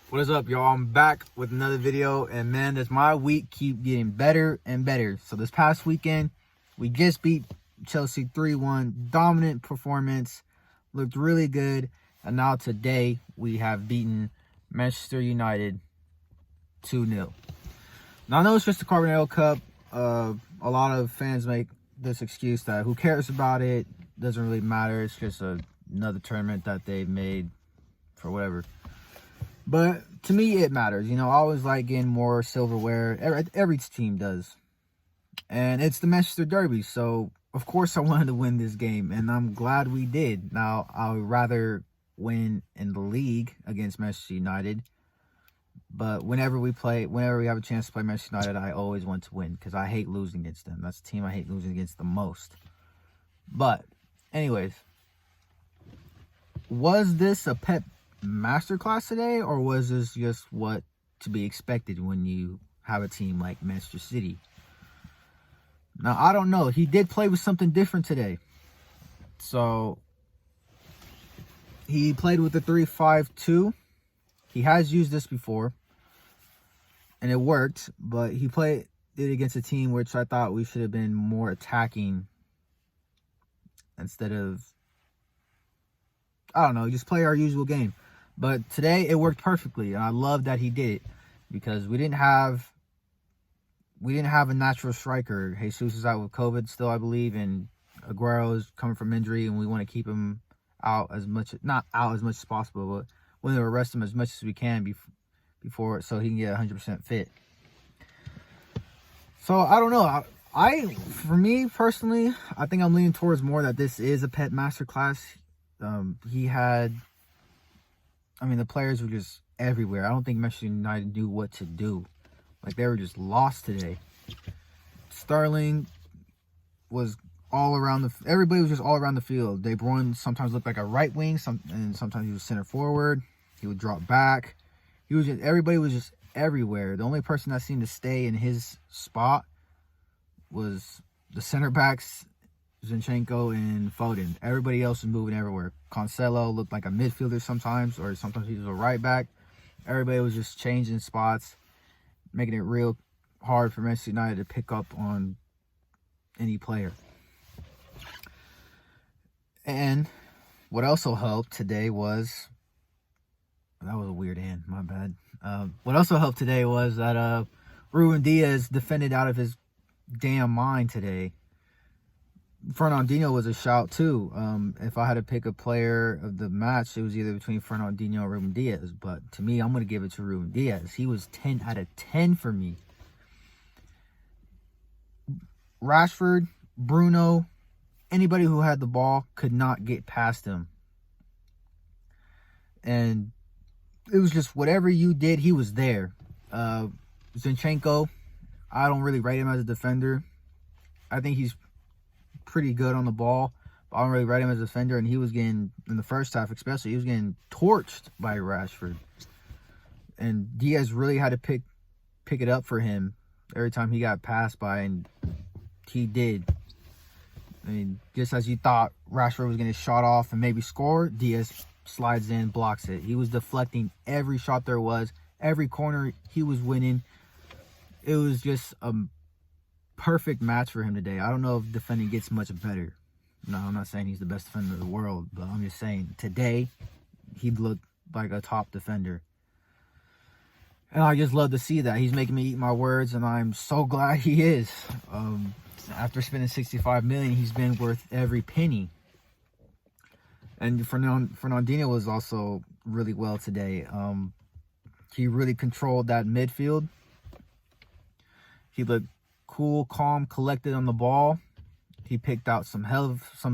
What is up, y'all? I'm back with another video, and man, does my week keep getting better and better. So this past weekend, we just beat Chelsea 3-1. Dominant performance, looked really good. And now today, we have beaten Manchester United 2-0. Now, I know it's just the Carabao Cup. A lot of fans make this excuse that who cares about it, doesn't really matter. It's just another tournament that they've made for whatever. But to me, it matters. You know, I always like getting more silverware. Every team does. And it's the Manchester Derby. So, of course, I wanted to win this game. And I'm glad we did. Now, I would rather win in the league against Manchester United. But whenever we have a chance to play Manchester United, I always want to win. Because I hate losing against them. That's the team I hate losing against the most. But, anyways. Was this a Pep masterclass today, or was this just what to be expected when you have a team like Manchester City? Now, I don't know. He did play with something different today. So, he played with the 3-5-2. He has used this before, and it worked, but he played it against a team which I thought we should have been more attacking instead of, I don't know, just play our usual game. But today, it worked perfectly, and I love that he did it because we didn't have a natural striker. Jesus is out with COVID still, I believe, and Aguero is coming from injury, and we want to keep him out not out as much as possible, but we want to rest him as much as we can before so he can get 100% fit. So, I don't know. For me, personally, I think I'm leaning towards more that this is a Pep masterclass. The players were just everywhere. I don't think Manchester United knew what to do. Like, they were just lost today. Sterling was everybody was just all around the field. De Bruyne sometimes looked like a right wing, and sometimes he was center forward. He would drop back. Everybody was just everywhere. The only person that seemed to stay in his spot was the center backs, Zinchenko and Foden. Everybody else was moving everywhere. Cancelo looked like a midfielder sometimes, or sometimes he was a right back. Everybody was just changing spots, making it real hard for Manchester United to pick up on any player. And what also helped today was, that was a weird end, my bad. What also helped today was that Ruben Diaz defended out of his damn mind today. Fernandinho was a shout too. If I had to pick a player of the match, it was either between Fernandinho or Ruben Diaz. But to me, I'm going to give it to Ruben Diaz. He was 10 out of 10 for me. Rashford, Bruno, anybody who had the ball could not get past him. And it was just whatever you did, he was there. Zinchenko, I don't really rate him as a defender. I think he's pretty good on the ball, but I don't really rate him as a defender. And he was getting, in the first half especially, he was getting torched by Rashford. And Diaz really had to pick it up for him every time he got passed by, and he did. I mean, just as you thought Rashford was going to shot off and maybe score, Diaz slides in, blocks it. He was deflecting every shot there was. Every corner he was winning. It was just a perfect match for him today. I don't know if defending gets much better. No, I'm not saying he's the best defender in the world, but I'm just saying today he looked like a top defender. And I just love to see that. He's making me eat my words, and I'm so glad he is. After spending $65 million, he's been worth every penny. And Fernandinho was also really well today. He really controlled that midfield. He looked cool, calm, collected on the ball. He picked out some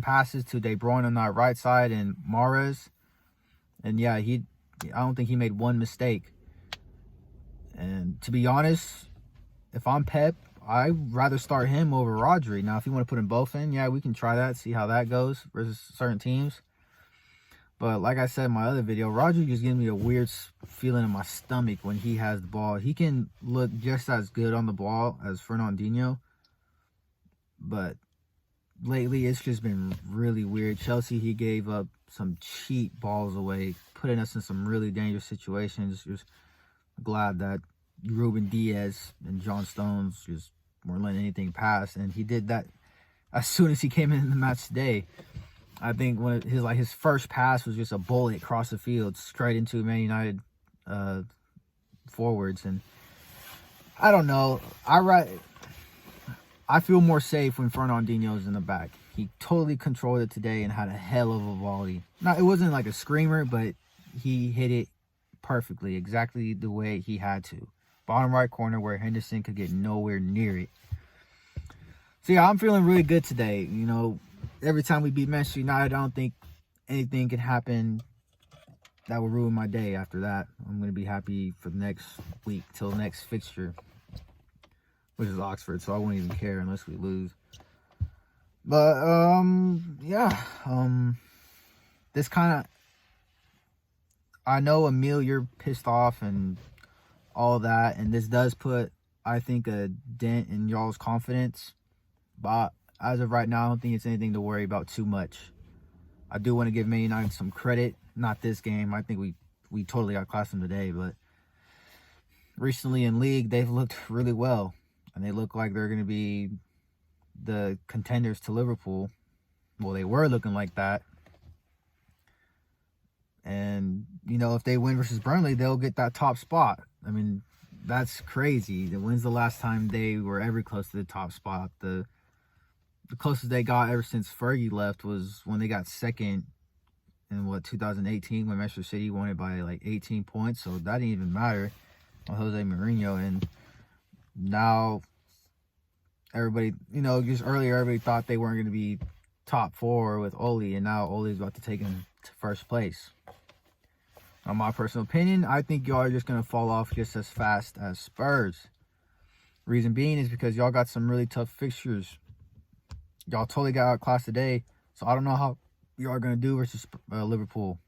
passes to De Bruyne on that right side and Mahrez. And yeah, I don't think he made one mistake. And to be honest, if I'm Pep, I'd rather start him over Rodri. Now, if you want to put them both in, yeah, we can try that, see how that goes versus certain teams. But like I said in my other video, Rodri just gives me a weird feeling in my stomach when he has the ball. He can look just as good on the ball as Fernandinho. But lately, it's just been really weird. Chelsea, he gave up some cheap balls away, putting us in some really dangerous situations. Just glad that Ruben Diaz and John Stones just weren't letting anything pass, and he did that as soon as he came in the match today. I think when his first pass was just a bullet across the field straight into Man United forwards, and I don't know. I feel more safe when Fernandinho's in the back. He totally controlled it today and had a hell of a volley. Now, it wasn't like a screamer, but he hit it perfectly, exactly the way he had to. Bottom right corner where Henderson could get nowhere near it. So yeah, I'm feeling really good today. You know, every time we beat Manchester United, I don't think anything can happen that will ruin my day after that. I'm going to be happy for the next week till the next fixture, which is Oxford, so I won't even care unless we lose. But, yeah, this kind of, I know, Emil, you're pissed off and all that, and this does put, I think, a dent in y'all's confidence, but as of right now, I don't think it's anything to worry about too much. I do want to give Man United some credit, not this game. I think we totally outclassed them today, but recently in league, they've looked really well, and they look like they're going to be the contenders to Liverpool. Well, they were looking like that. And, you know, if they win versus Burnley, they'll get that top spot. I mean, that's crazy. When's the last time they were ever close to the top spot? The closest they got ever since Fergie left was when they got second in, 2018, when Manchester City won it by, like, 18 points. So that didn't even matter on Jose Mourinho. And now everybody, you know, just earlier, everybody thought they weren't going to be top four with Ole, and now Ole's about to take him to first place. In my personal opinion, I think y'all are just going to fall off just as fast as Spurs. Reason being is because y'all got some really tough fixtures. Y'all totally got outclassed today, so I don't know how y'all are going to do versus Liverpool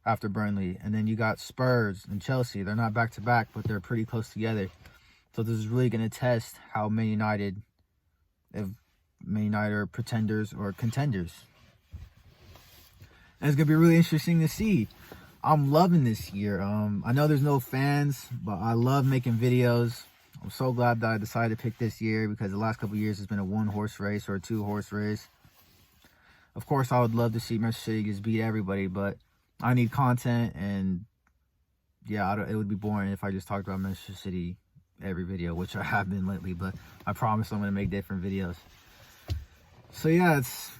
after Burnley. And then you got Spurs and Chelsea. They're not back-to-back, but they're pretty close together. So this is really going to test how Man United, if Man United are pretenders or contenders. And it's going to be really interesting to see. I'm loving this year. I know there's no fans, but I love making videos. I'm so glad that I decided to pick this year, because the last couple of years has been a one-horse race or a two-horse race. Of course, I would love to see Manchester City just beat everybody, but I need content, and yeah, it would be boring if I just talked about Manchester City every video, which I have been lately, but I promise I'm going to make different videos. So yeah, it's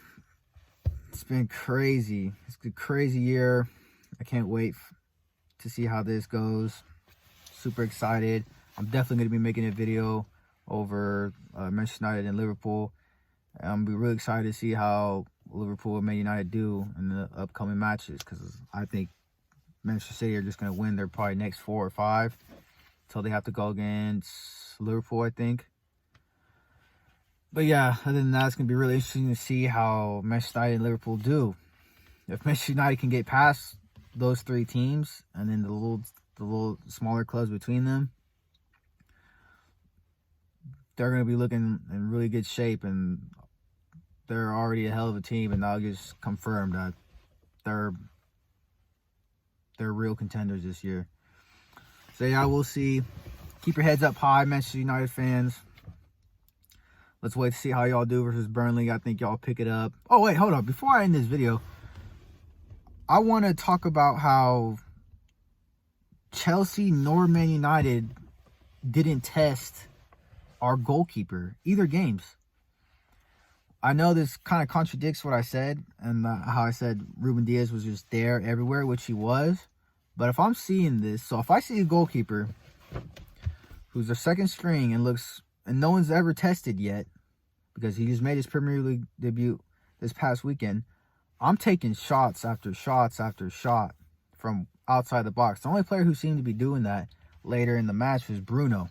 been crazy. It's a crazy year. I can't wait to see how this goes. Super excited. I'm definitely going to be making a video over Manchester United and Liverpool. I'm be really excited to see how Liverpool and Man United do in the upcoming matches, because I think Manchester City are just going to win their probably next 4 or 5 until they have to go against Liverpool, I think. But yeah, other than that, it's going to be really interesting to see how Manchester United and Liverpool do. If Manchester United can get past those 3 teams, and then the little smaller clubs between them, they're going to be looking in really good shape, and they're already a hell of a team, and that'll just confirm that they're real contenders this year. So yeah, we'll see. Keep your heads up high, Manchester United fans. Let's wait to see how y'all do versus Burnley. I think y'all pick it up. Oh wait, hold up. Before I end this video, I want to talk about how Chelsea nor Man United didn't test our goalkeeper either games. I know this kind of contradicts what I said, and how I said Ruben Diaz was just there everywhere, which he was. But if I'm seeing this, so if I see a goalkeeper who's a second string and no one's ever tested yet, because he just made his Premier League debut this past weekend, I'm taking shots after shots after shot from outside the box. The only player who seemed to be doing that later in the match was Bruno.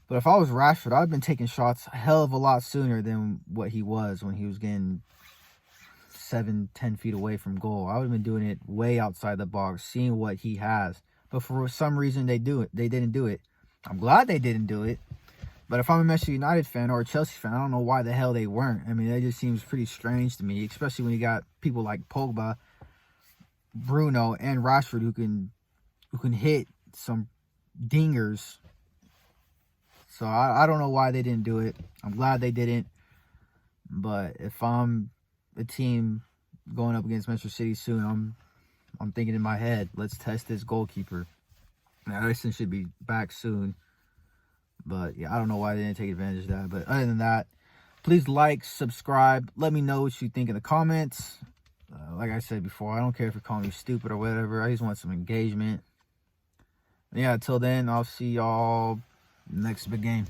But if I was Rashford, I'd have been taking shots a hell of a lot sooner than what he was when he was getting 7-10 feet away from goal. I would have been doing it way outside the box, seeing what he has. But for some reason, they didn't do it. I'm glad they didn't do it. But if I'm a Manchester United fan or a Chelsea fan, I don't know why the hell they weren't. I mean, that just seems pretty strange to me, especially when you got people like Pogba Bruno and Rashford who can hit some dingers. So I don't know why they didn't do it. I'm glad they didn't. But if I'm a team going up against Manchester City soon, I'm thinking in my head, let's test this goalkeeper. Now, Alisson should be back soon. But yeah, I don't know why they didn't take advantage of that. But other than that, please like, subscribe. Let me know what you think in the comments. Like I said before, I don't care if you're calling me stupid or whatever. I just want some engagement. Yeah, until then, I'll see y'all next big game.